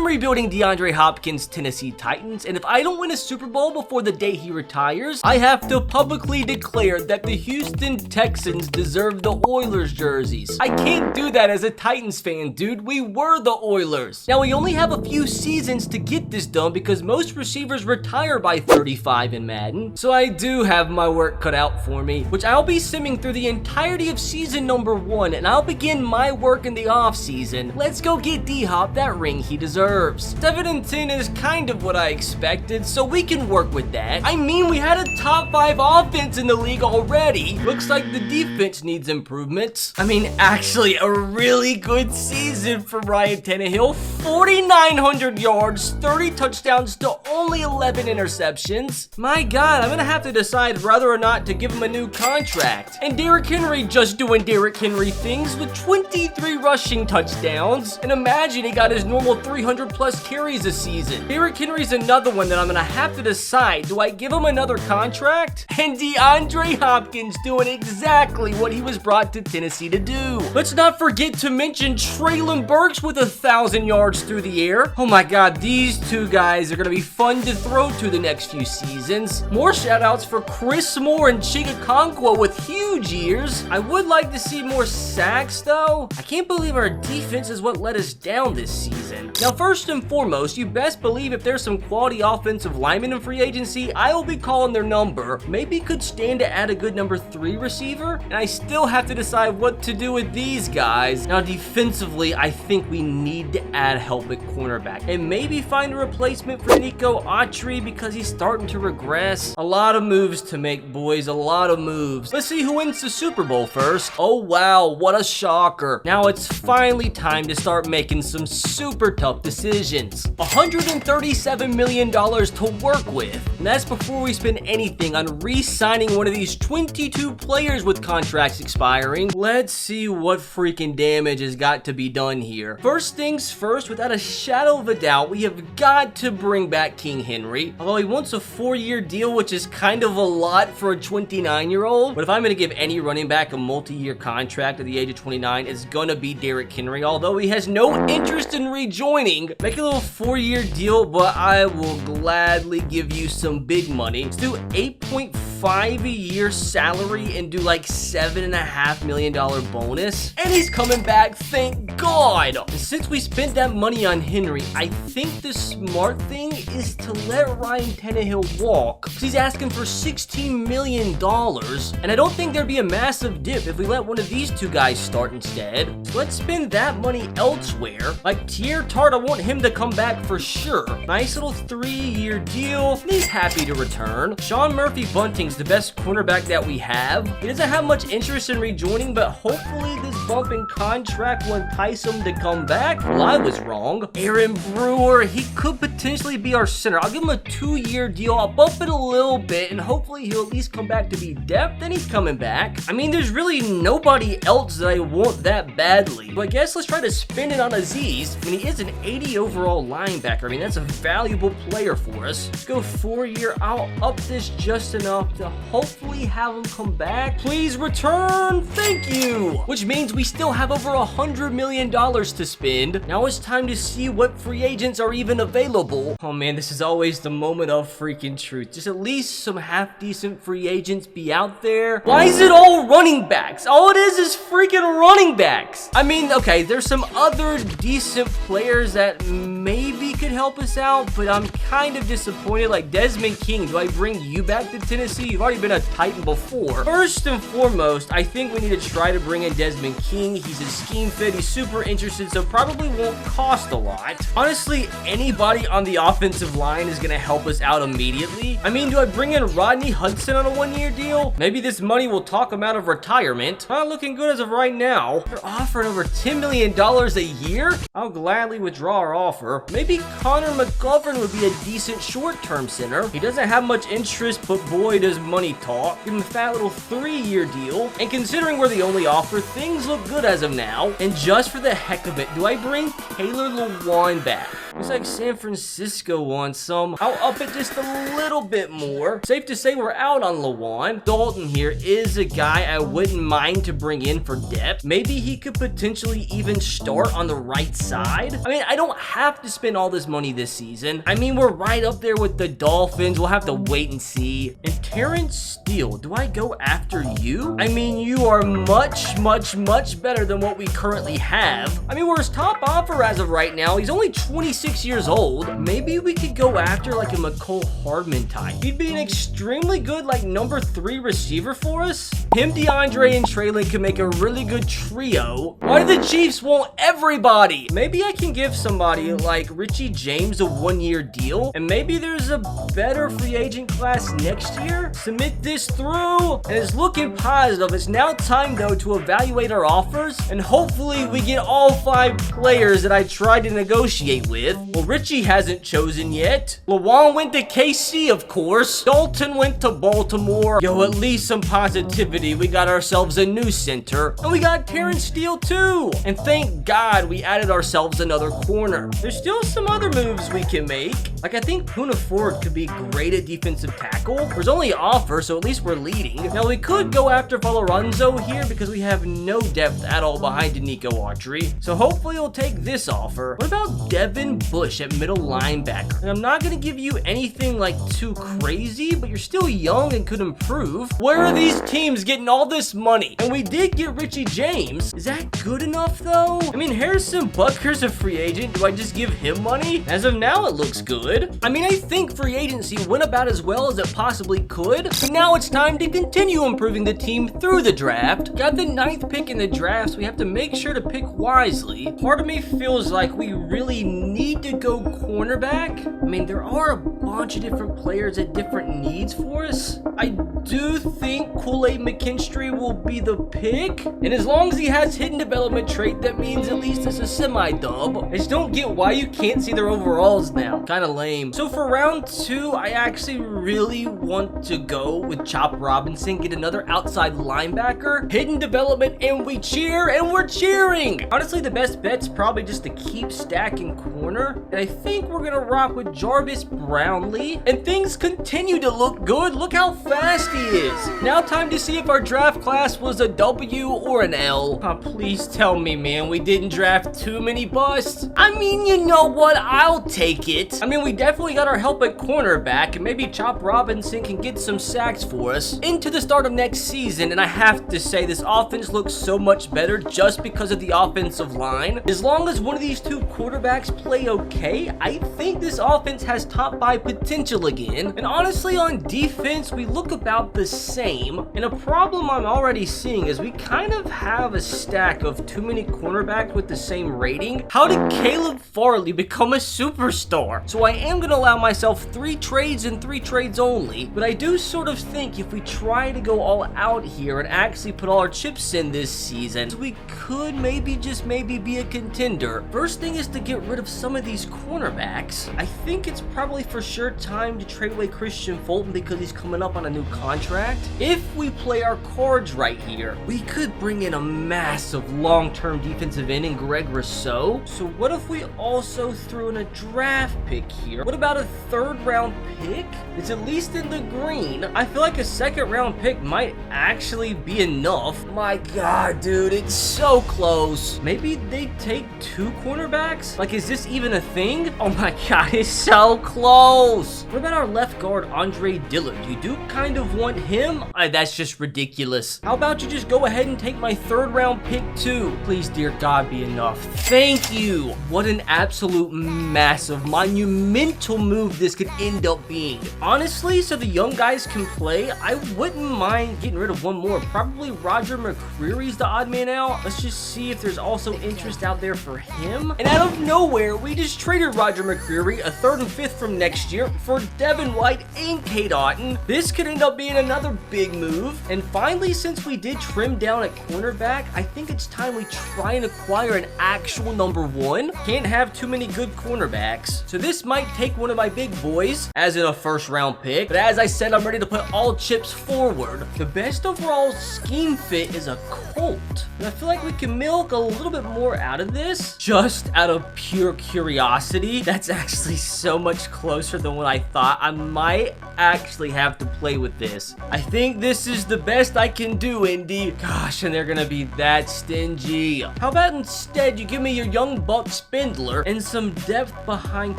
I'm rebuilding Deandre Hopkins' Tennessee Titans, and if I don't win a Super Bowl before the day he retires, I have to publicly declare that the Houston Texans deserve the Oilers jerseys. I can't do that as a Titans fan, dude. We were the Oilers. Now, we only have a few seasons to get this done because most receivers retire by 35 in Madden, so I do have my work cut out for me, which I'll be simming through the entirety of season number 1, and I'll begin my work in the off season. Let's go get D-Hop that ring he deserves. 7-10 is kind of what I expected, so we can work with that. I mean, we had a top 5 offense in the league already. Looks like the defense needs improvements. I mean, actually, a really good season for Ryan Tannehill. 4,900 yards, 30 touchdowns to only 11 interceptions. My God, I'm gonna have to decide whether or not to give him a new contract. And Derrick Henry just doing Derrick Henry things with 23 rushing touchdowns. And imagine he got his normal 300 plus carries a season. Derrick Henry's another one that I'm gonna have to decide. Do I give him another contract? And DeAndre Hopkins doing exactly what he was brought to Tennessee to do. Let's not forget to mention Treylon Burks with 1,000 yards through the air. Oh my God, these two guys are gonna be fun to throw to the next few seasons. More shout outs for Chris Moore and Chigakonkwo with huge years. I would like to see more sacks though. I can't believe our defense is what let us down this season. Now, first and foremost, you best believe if there's some quality offensive linemen in free agency, I will be calling their number. Maybe could stand to add a good number 3 receiver, and I still have to decide what to do with these guys. Now, defensively, I think we need to add help at cornerback and maybe find a replacement for Nico Autry because he's starting to regress. A lot of moves to make, boys, a lot of moves. Let's see who wins the Super Bowl first. Oh wow, what a shocker. Now it's finally time to start making some super tough decisions. $137 million to work with, and that's before we spend anything on re-signing one of these 22 players with contracts expiring. Let's see what freaking damage has got to be done here. First things first, without a shadow of a doubt, we have got to bring back King Henry. Although he wants a 4-year deal, which is kind of a lot for a 29-year-old. But if I'm going to give any running back a multi-year contract at the age of 29, it's going to be Derrick Henry. Although he has no interest in rejoining, make a little 4-year deal, but I will gladly give you some big money. Let's do 8.5 a year salary and do like $7.5 million bonus. And he's coming back, thank God. And since we spent that money on Henry, I think the smart thing is to let Ryan Tannehill walk. He's asking for $16 million. And I don't think there'd be a massive dip if we let one of these two guys start instead. So let's spend that money elsewhere. Like Tier Tart, I want him to come back for sure. Nice little 3-year deal. He's happy to return. Sean Murphy-Bunting's the best cornerback that we have. He doesn't have much interest in rejoining, but hopefully this bump in contract will entice him to come back. Well, I was wrong. Aaron Brewer, he could potentially be our center. I'll give him a 2-year deal. I'll bump it a little bit, and hopefully he'll at least come back to be depth. Then he's coming back. I mean, there's really nobody else that I want that badly. But I guess let's try to spin it on Aziz. I mean, he is an 80 overall linebacker. I mean, that's a valuable player for us. Let's go 4-year. I'll up this just enough to hopefully have him come back. Please return. Thank you. Which means we still have over $100 million to spend. Now it's time to see what free agents are even available. Oh man, this is always the moment of freaking truth. Just at least some half-decent free agents be out there. Why is it all running backs? All it is freaking running backs. I mean, okay, there's some other decent players that maybe could help us out, but I'm kind of disappointed. Like Desmond King, do I bring you back to Tennessee? You've already been a Titan before. First and foremost, I think we need to try to bring in Desmond King. He's a scheme fit. He's super interested, so probably won't cost a lot. Honestly, anybody on the offensive line is going to help us out immediately. I mean, do I bring in Rodney Hudson on a 1-year deal? Maybe this money will talk him out of retirement. Not looking good as of right now. They're offering over $10 million a year? I'll gladly withdraw our offer. Maybe Connor McGovern would be a decent short-term center. He doesn't have much interest, but boy, does money talk. Give him a fat little 3-year deal. And considering we're the only offer, things look good as of now. And just for the heck of it, do I bring Taylor Lewan back? Looks like San Francisco wants some. I'll up it just a little bit more. Safe to say we're out on Lawan. Dalton here is a guy I wouldn't mind to bring in for depth. Maybe he could potentially even start on the right side. I mean, I don't have to spend all this money this season. I mean, we're right up there with the Dolphins. We'll have to wait and see. And Terrence Steele, do I go after you? I mean, you are much, much, much better than what we currently have. I mean, we're his top offer as of right now. He's only 26 years old. Maybe we could go after like a McCole Hardman type. He'd be an extremely good like number 3 receiver for us. Him, Deandre, and Traylon can make a really good trio. Why do the Chiefs want everybody? Maybe I can give somebody like Richie James a 1-year deal, and maybe there's a better free agent class next year. Submit this through, and it's looking positive. It's now time though to evaluate our offers, and hopefully we get all 5 players that I tried to negotiate with. Well, Richie hasn't chosen yet. Lawan went to KC, of course. Dalton went to Baltimore. Yo, at least some positivity. We got ourselves a new center, and we got Terrence Steele too. And thank God we added ourselves another corner. There's still some other moves we can make. Like I think Poona Ford could be great at defensive tackle. There's only an offer, so at least we're leading. Now we could go after Valoranzo here because we have no depth at all behind Danico Autry. So hopefully he'll take this offer. What about Devin Bush at middle linebacker? And I'm not gonna give you anything like too crazy, but you're still young and could improve. Where are these teams getting all this money? And we did get Richie James. Is that good enough though? I mean, Harrison Butker's a free agent. Do I just give him money? As of now, it looks good. I mean, I think free agency went about as well as it possibly could. So now it's time to continue improving the team through the draft. Got the 9th pick in the draft, so we have to make sure to pick wisely. Part of me feels like we really need to go cornerback. I mean, there are a bunch of different players at different needs for us. I do think Kool-Aid McKinstry will be the pick. And as long as he has hidden development trait, that means at least it's a semi-dub. I just don't get why you can't see their overalls now. Kind of lame. So for round 2, I actually really want to go with Chop Robinson, get another outside linebacker, hidden development, and we cheer, and we're cheering. Honestly, the best bet's probably just to keep stacking corner. And I think we're gonna rock with Jarvis Brownlee. And things continue to look good. Look how fast he is. Now time to see if our draft class was a W or an L. Oh, please tell me, man, we didn't draft too many busts. I mean, you know what? I'll take it. I mean, we definitely got our help at cornerback, and maybe Chop Robinson can get some sacks for us into the start of next season. And I have to say, this offense looks so much better just because of the offensive line. As long as one of these 2 quarterbacks play okay, I think this offense has top 5 potential again. And honestly, on defense, we look about the same. And a problem I'm already seeing is we kind of have a stack of too many cornerbacks with the same rating. How did Caleb Farley become a superstar? So I am going to allow myself 3 trades and 3 trades only, but I do sort of think if we try to go all out here and actually put all our chips in this season, we could maybe just maybe be a contender. First thing is to get rid of some of these cornerbacks. I think it's probably for sure time to trade away Christian Fulton because he's coming up on a new contract. If we play our cards right here, we could bring in a massive long-term defensive end in Greg Rousseau. So what if we also threw in a draft pick here? What about a 3rd round pick? It's at least in the green. I feel like a 2nd round pick might actually be enough. My God, dude, it's so close. Maybe they take 2 cornerbacks? Like, is this even a thing? Oh my God, it's so close. What about our left guard, Andre Dillard? You do kind of want him? That's just ridiculous. How about you just go ahead and take my 3rd round pick too? Please, dear God, be enough. Thank you. What an absolute massive, monumental move this could end up being. Honestly, so the young guys can play, I wouldn't mind getting rid of one more. Probably Roger McCreary's the odd man out. Let's just see if there's also interest out there for him. And out of nowhere, we just traded Roger McCreary, a 3rd and 5th from next year, for Devin White and Kate Otten. This could end up being another big move. And finally, since we did trim down at cornerback, I think it's time we try and acquire an actual number 1. Can't have too many good cornerbacks. So this might take one of my big boys, as in a 1st round pick. But as I said, I'm ready to put all chips forward. The best overall scheme fit is a Colt. And I feel like we can milk a little bit more out of this, just out of pure curiosity, that's actually so much closer than what I thought. I might actually have to play with this. I think this is the best I can do, Indy. Gosh, and they're gonna be that stingy. How about instead you give me your young buck Spindler and some depth behind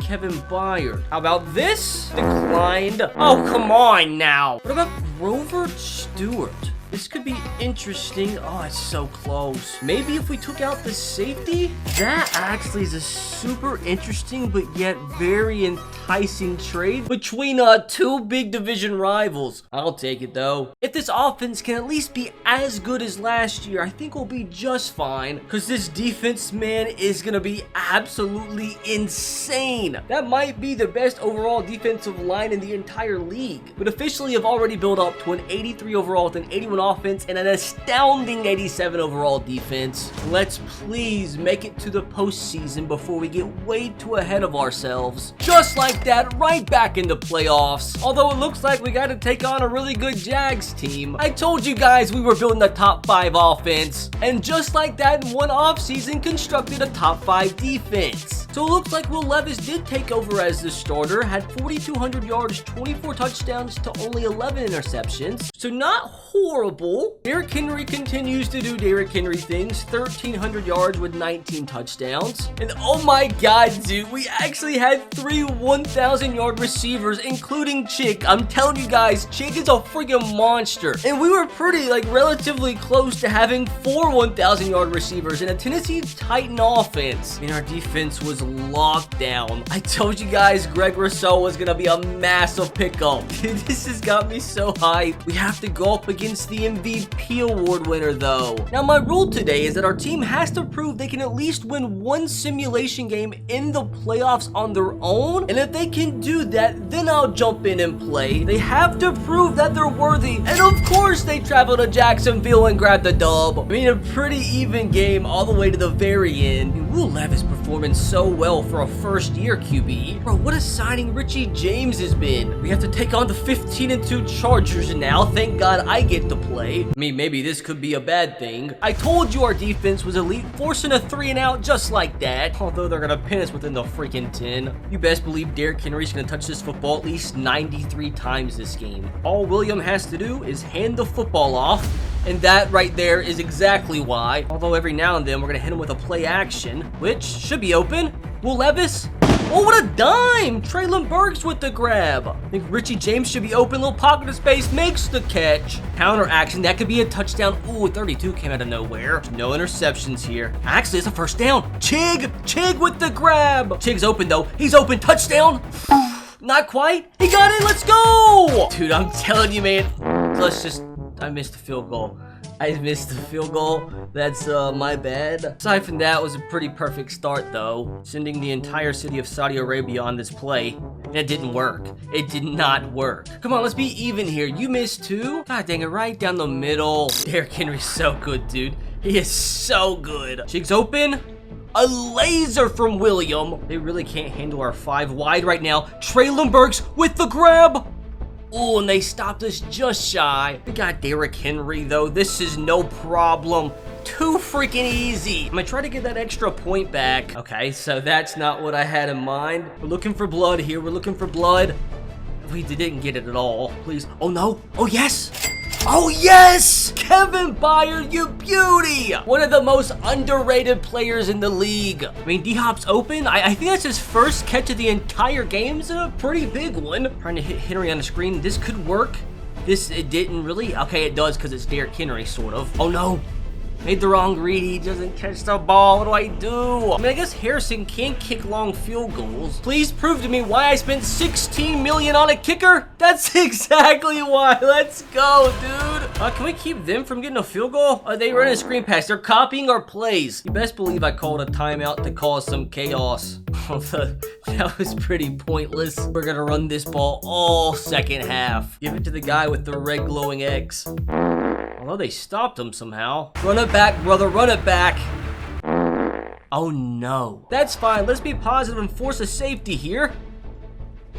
Kevin Byard? How about this? Declined. Oh, come on now. What about Grover Stewart? This could be interesting. Oh, it's so close. Maybe if we took out the safety? That actually is a super interesting but yet very enticing trade between two big division rivals. I'll take it though. If this offense can at least be as good as last year, I think we'll be just fine. Because this defense, man, is going to be absolutely insane. That might be the best overall defensive line in the entire league. But officially have already built up to an 83 overall with an 81 offense and an astounding 87 overall defense. Let's please make it to the postseason before we get way too ahead of ourselves. Just like that, right back in the playoffs. Although it looks like we got to take on a really good Jags team. I told you guys we were building a top 5 offense. And just like that, in one offseason constructed a top 5 defense. So it looks like Will Levis did take over as the starter, had 4,200 yards, 24 touchdowns to only 11 interceptions. So not horrible. Derrick Henry continues to do Derrick Henry things, 1,300 yards with 19 touchdowns. And oh my god, dude, we actually had 3 1,000-yard receivers, including Chick. I'm telling you guys, Chick is a freaking monster. And we were pretty, relatively close to having 4 1,000-yard receivers in a Tennessee Titan offense. I mean, our defense was locked down. I told you guys Greg Rousseau was gonna be a massive pickup. Dude, this has got me so hyped. We have to go up against the MVP award winner though. Now my rule today is that our team has to prove they can at least win one simulation game in the playoffs on their own, and if they can do that, then I'll jump in and play. They have to prove that they're worthy, and of course they travel to Jacksonville and grab the dub. I mean, a pretty even game all the way to the very end. I mean, Will Levis performing so well for a first-year QB. Bro, what a signing Richie James has been. We have to take on the 15-2 Chargers now. Thank God I get to play. I mean, maybe this could be a bad thing. I told you our defense was elite, forcing a 3-and-out just like that. Although they're gonna pin us within the freaking 10. You best believe Derrick Henry's gonna touch this football at least 93 times this game. All William has to do is hand the football off, and that right there is exactly why. Although every now and then we're gonna hit him with a play action, which should be open. Will Levis? Oh, what a dime! Traylon Burks with the grab. I think Richie James should be open. Little pocket of space, makes the catch. Counter action, that could be a touchdown. Ooh, 32 came out of nowhere. No interceptions here. Actually, it's a first down. Chig with the grab. Chig's open though. He's open. Touchdown. Not quite. He got it. Let's go. Dude, I'm telling you, man. I missed the field goal. That's my bad. Aside from that, it was a pretty perfect start though. Sending the entire city of Saudi Arabia on this play, and it didn't work. It did not work. Come on, let's be even here. You missed too? God dang it, right down the middle. Derrick Henry's so good, dude. He is so good. Cheeks open. A laser from William. They really can't handle our 5 wide right now. Traylon Burks with the grab. Oh, and they stopped us just shy. We got Derrick Henry, though. This is no problem. Too freaking easy. I'm gonna try to get that extra point back. Okay, so that's not what I had in mind. We're looking for blood here. We're looking for blood. We didn't get it at all. Please. Oh, no. Oh, yes. Oh, yes! Kevin Byard, you beauty! One of the most underrated players in the league. I mean, D-Hop's open. I think that's his first catch of the entire game. It's a pretty big one. Trying to hit Henry on the screen. This could work. It didn't really. Okay, it does because it's Derrick Henry, sort of. Oh, no. Made the wrong read. He doesn't catch the ball. What do I do? I mean, I guess Harrison can't kick long field goals. Please prove to me why I spent $16 million on a kicker. That's exactly why. Let's go, dude. Can we keep them from getting a field goal? They running a screen pass. They're copying our plays. You best believe I called a timeout to cause some chaos. That was pretty pointless. We're gonna run this ball all second half. Give it to the guy with the red glowing X. Although they stopped him somehow. Run it back, brother. Run it back. Oh, no. That's fine. Let's be positive and force a safety here.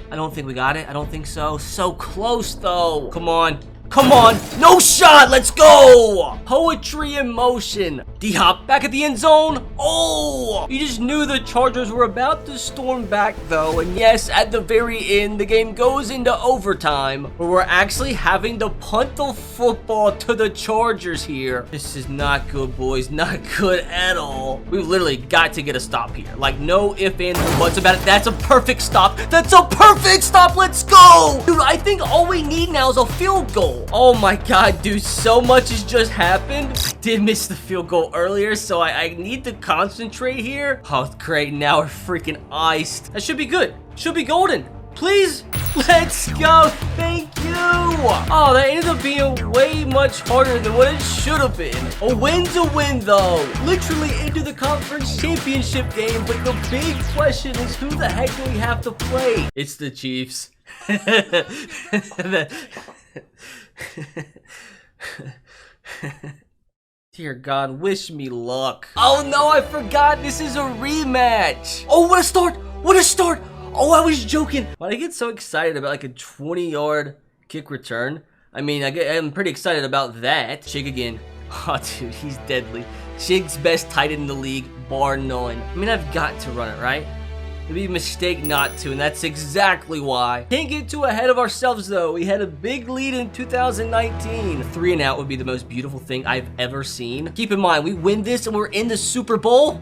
I don't think we got it. I don't think so. So close, though. Come on. Come on. No shot. Let's go. Poetry in motion. D-Hop back at the end zone. Oh, you just knew the Chargers were about to storm back though. And yes, at the very end, the game goes into overtime where we're actually having to punt the football to the Chargers here. This is not good, boys. Not good at all. We've literally got to get a stop here. Like, no ifs, ands, or buts about it. That's a perfect stop. That's a perfect stop. Let's go. Dude, I think all we need now is a field goal. Oh my God, dude. So much has just happened. I did miss the field goal earlier, so I need to concentrate here. Oh, great. Now we're freaking iced. That should be good. Should be golden. Please. Let's go. Thank you. Oh, that ended up being way much harder than what it should have been. A win's a win, though. Literally into the conference championship game, but the big question is who the heck do we have to play? It's the Chiefs. Dear God, wish me luck. Oh no, I forgot this is a rematch. Oh, what a start. What a start. Oh, I was joking. Why did I get so excited about like a 20-yard kick return? I mean, I'm pretty excited about that. Chig again. Oh, dude, he's deadly. Chig's best tight end in the league, bar none. I mean, I've got to run it, right? It'd be a mistake not to, and that's exactly why. Can't get too ahead of ourselves, though. We had a big lead in 2019. 3 and out would be the most beautiful thing I've ever seen. Keep in mind, we win this and we're in the Super Bowl.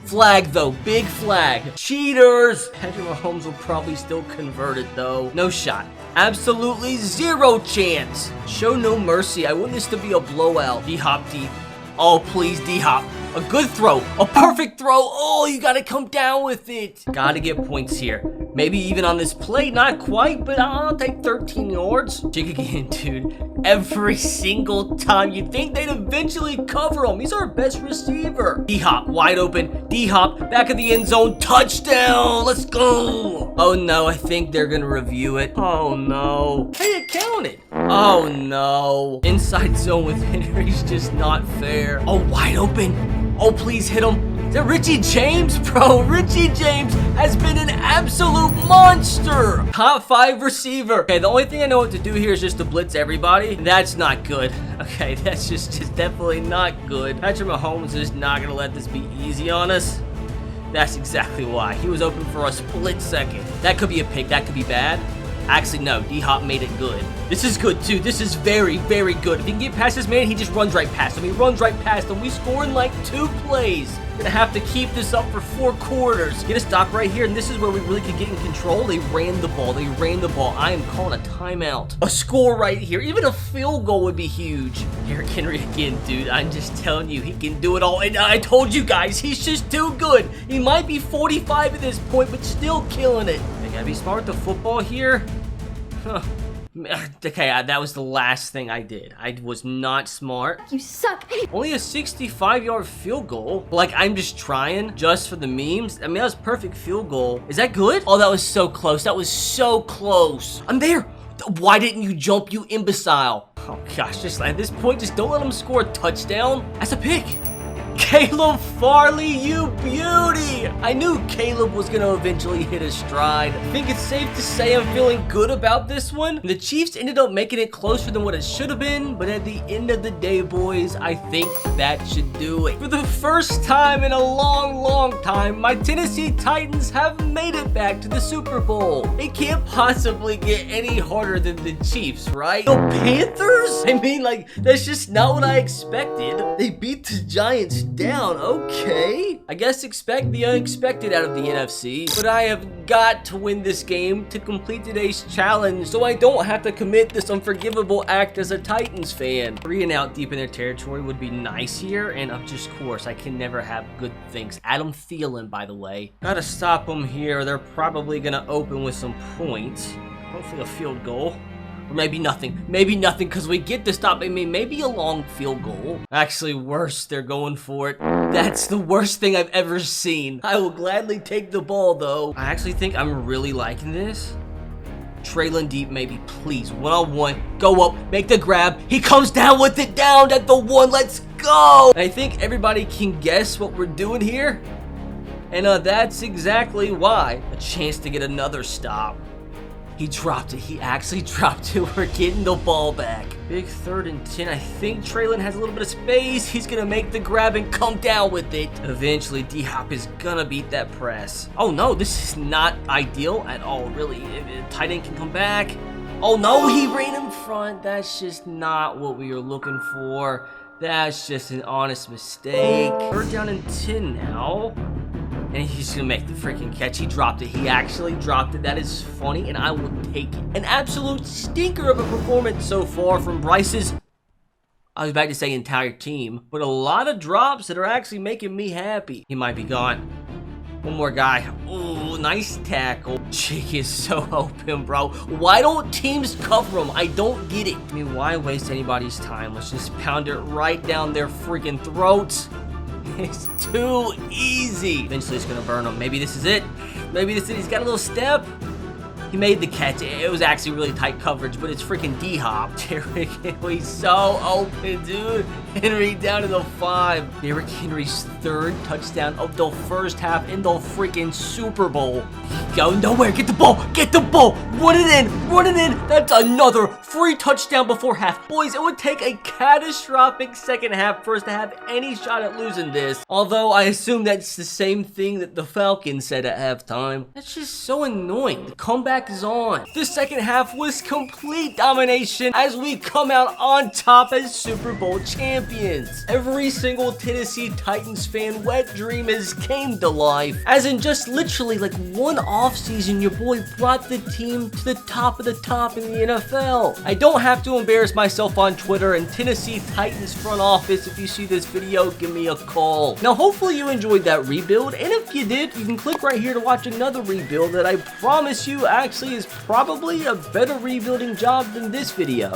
Flag, though. Big flag. Cheaters! Patrick Mahomes will probably still convert it, though. No shot. Absolutely zero chance. Show no mercy. I want this to be a blowout. D-Hop deep. Oh, please, D-Hop. A good throw. A perfect throw. Oh, you gotta come down with it. Gotta get points here. Maybe even on this play. Not quite, but I'll take 13 yards. Jig again, dude. Every single time. You'd think they'd eventually cover him. He's our best receiver. D-Hop, wide open. D-Hop, back of the end zone. Touchdown. Let's go. Oh, no. I think they're gonna review it. Oh, no. Hey, it counted. Oh, no. Inside zone with Henry's just not fair. Oh, wide open. Oh, please hit him. Is that Richie James? Bro, Richie James has been an absolute monster. Top 5 receiver. Okay, the only thing I know what to do here is just to blitz everybody. That's not good. Okay, that's just definitely not good. Patrick Mahomes is not going to let this be easy on us. That's exactly why. He was open for a split second. That could be a pick. That could be bad. Actually, no. D-Hop made it good. This is good, too. This is very, very good. If he can get past this man, he just runs right past him. He runs right past him. We score in like 2 plays. We're going to have to keep this up for 4 quarters. Get a stop right here, and this is where we really could get in control. They ran the ball. They ran the ball. I am calling a timeout. A score right here. Even a field goal would be huge. Derrick Henry again, dude. I'm just telling you, he can do it all. And I told you guys, he's just too good. He might be 45 at this point, but still killing it. I gotta be smart with the football here. Huh. Okay, that was the last thing I did. I was not smart. You suck. Only a 65-yard field goal. Like, I'm just trying just for the memes. I mean, that was a perfect field goal. Is that good? Oh, that was so close. That was so close. I'm there. Why didn't you jump, you imbecile? Oh, gosh, just at this point, just don't let him score a touchdown. That's a pick. Caleb Farley, you beauty! I knew Caleb was going to eventually hit his stride. I think it's safe to say I'm feeling good about this one. The Chiefs ended up making it closer than what it should have been, but at the end of the day, boys, I think that should do it. For the first time in a long, long time, my Tennessee Titans have made it back to the Super Bowl. It can't possibly get any harder than the Chiefs, right? The Panthers? I mean, like, that's just not what I expected. They beat the Giants down. Okay, I guess expect the unexpected out of the NFC, but I have got to win this game to complete today's challenge so I don't have to commit this unforgivable act as a Titans fan. 3 and out deep in their territory would be nice here, and of just course I can never have good things. Adam Thielen, by the way. Gotta stop them here. They're probably gonna open with some points, hopefully a field goal. Or maybe nothing. Maybe nothing, because we get to stop. I mean, maybe a long field goal. Actually, worse. They're going for it. That's the worst thing I've ever seen. I will gladly take the ball, though. I actually think I'm really liking this. Trailing deep, maybe. Please. 1-on-1. Go up. Make the grab. He comes down with it down at the 1. Let's go. I think everybody can guess what we're doing here. And that's exactly why. A chance to get another stop. He dropped it. He actually dropped it. We're getting the ball back. Big 3rd and 10. I think Traylon has a little bit of space. He's going to make the grab and come down with it. Eventually, D-Hop is going to beat that press. Oh, no. This is not ideal at all, really. Tight end can come back. Oh, no. He ran in front. That's just not what we were looking for. That's just an honest mistake. 3rd down and 10 now. And he's gonna make the freaking catch. He dropped it. He actually dropped it. That is funny, and I will take it. An absolute stinker of a performance so far from Bryce's, I was about to say entire team, but a lot of drops that are actually making me happy. He might be gone. One more guy. Oh, nice tackle. Jake is so open, bro. Why don't teams cover him? I don't get it. I mean, why waste anybody's time? Let's just pound it right down their freaking throats. It's too easy. Eventually, it's going to burn him. Maybe this is it. Maybe this is it. He's got a little step. He made the catch. It was actually really tight coverage, but it's freaking D-Hop. Derrick Henry's so open, dude. Henry down to the 5. Derrick Henry's 3rd touchdown of the first half in the freaking Super Bowl. Go nowhere. Get the ball. Get the ball. Run it in. Run it in. That's another free touchdown before half. Boys, it would take a catastrophic second half for us to have any shot at losing this. Although I assume that's the same thing that the Falcons said at halftime. That's just so annoying. The comeback is on. The second half was complete domination as we come out on top as Super Bowl champions. Every single Tennessee Titans fan wet dream has came to life. As in just literally like one offseason, your boy brought the team to the top of the top in the NFL. I don't have to embarrass myself on Twitter, and Tennessee Titans front office, if you see this video, give me a call. Now, hopefully you enjoyed that rebuild, and if you did, you can click right here to watch another rebuild that I promise you actually is probably a better rebuilding job than this video.